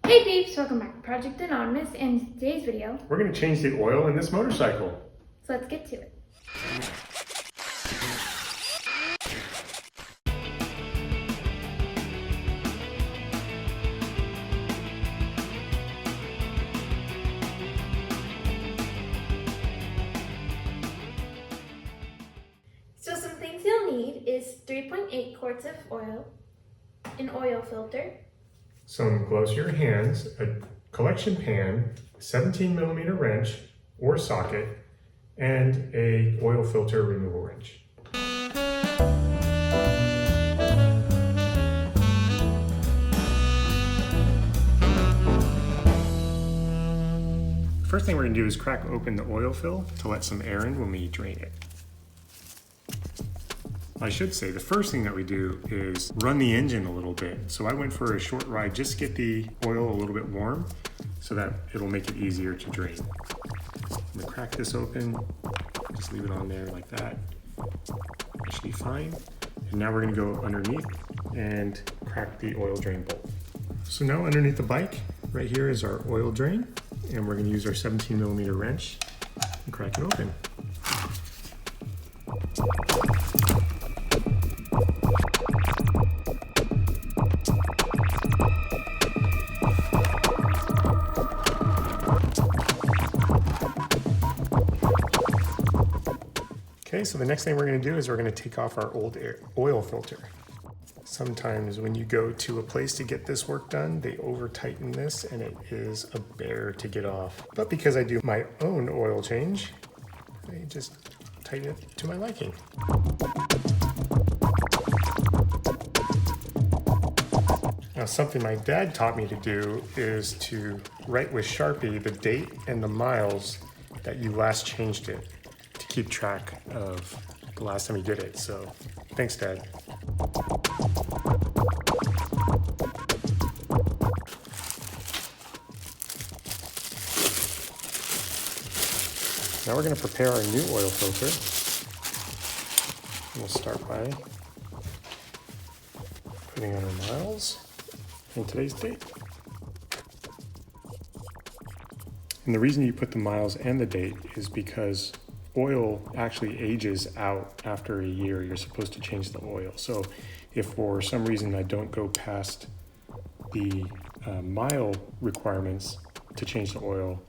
Hey peeps, welcome back to Project Anonymous, and in today's video, we're going to change the oil in this motorcycle. So let's get to it. So some things you'll need is 3.8 quarts of oil, an oil filter, some gloves for your hands, a collection pan, 17mm wrench or socket, and a oil filter removal wrench. First thing we're going to do is crack open the oil fill to let some air in when we drain it. I should say the first thing that we do is run the engine a little bit. So I went for a short ride just to get the oil a little bit warm so that it'll make it easier to drain. I'm gonna crack this open, just leave it on there like that. That should be fine. And now we're gonna go underneath and crack the oil drain bolt. So now underneath the bike, right here is our oil drain, and we're gonna use our 17mm wrench and crack it open. Okay, so the next thing we're going to do is we're going to take off our old oil filter. Sometimes when you go to a place to get this work done, they over tighten this and it is a bear to get off. But because I do my own oil change, I just tighten it to my liking. Now something my dad taught me to do is to write with Sharpie the date and the miles that you last changed it, to keep track of the last time you did it. So thanks, Dad. Now we're going to prepare our new oil filter. We'll start by putting on our miles and today's date. And the reason you put the miles and the date is because oil actually ages out after a year. You're supposed to change the oil. So if for some reason I don't go past the mile requirements to change the oil,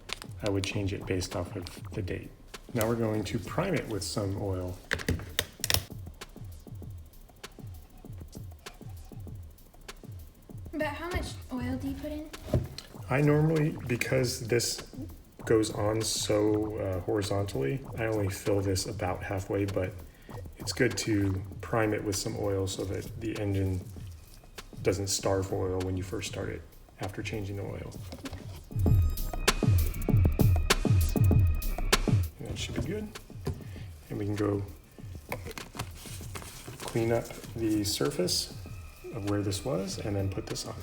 I would change it based off of the date. Now we're going to prime it with some oil. But how much oil do you put in? I normally, because this goes on so horizontally, I only fill this about halfway, but it's good to prime it with some oil so that the engine doesn't starve oil when you first start it after changing the oil. And that should be good. And we can go clean up the surface of where this was and then put this on.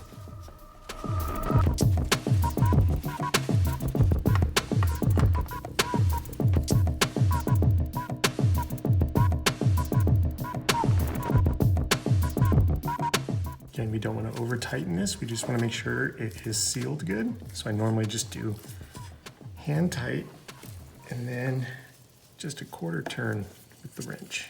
Again, we don't want to over tighten this. We just want to make sure it is sealed good. So I normally just do hand tight and then just a quarter turn with the wrench.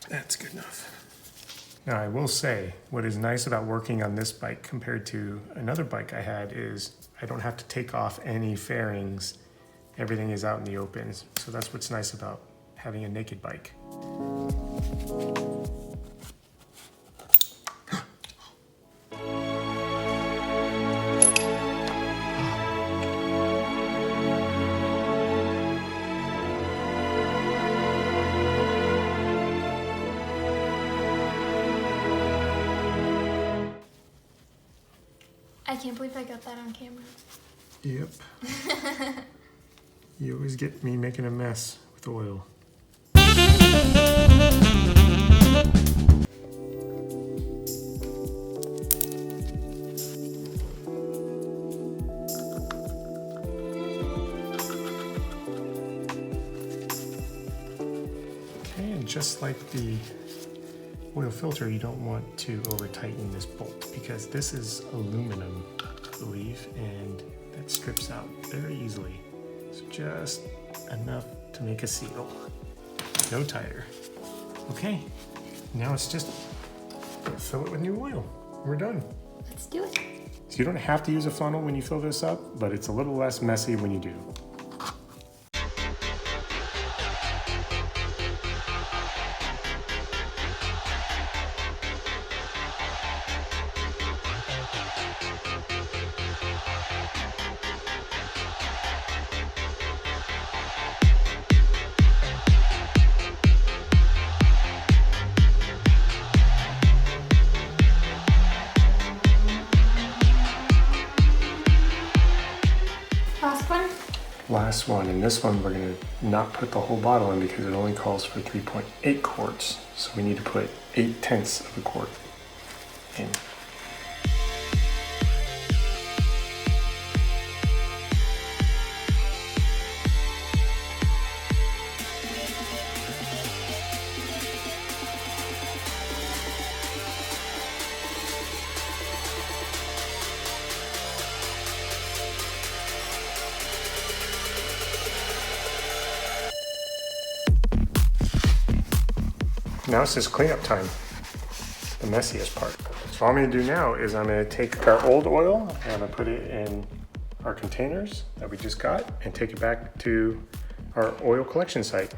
That's good enough. Now I will say, what is nice about working on this bike compared to another bike I had is I don't have to take off any fairings. Everything is out in the open. So that's what's nice about having a naked bike. I can't believe I got that on camera. Yep. You always get me making a mess with oil. And just like the oil filter, you don't want to over tighten this bolt because this is aluminum, I believe, and that strips out very easily. So just enough to make a seal. No tighter. Okay, now it's just fill it with new oil. We're done. Let's do it. So you don't have to use a funnel when you fill this up, but it's a little less messy when you do. Last one, and this one we're going to not put the whole bottle in because it only calls for 3.8 quarts. So we need to put 0.8 of a quart in. Now it's just cleanup time, the messiest part. So all I'm going to do now is I'm going to take our old oil and I'm going to put it in our containers that we just got and take it back to our oil collection site.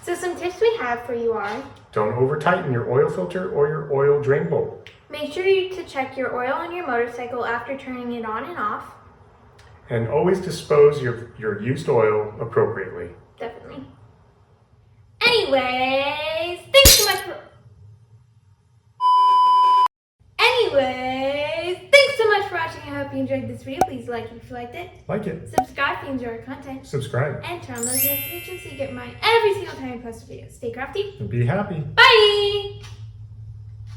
So some tips we have for you are: Don't over tighten your oil filter or your oil drain bolt. make sure to check your oil on your motorcycle after turning it on and off. And always dispose your used oil appropriately. Definitely. Anyways, thanks so much for watching. I hope you enjoyed this video. Please like it if you liked it. Like it. Subscribe if you enjoy our content. Subscribe. And turn on those notifications so you get mine every single time I post a video. Stay crafty. And be happy. Bye!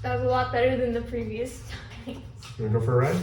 That was a lot better than the previous times. You wanna go for a ride?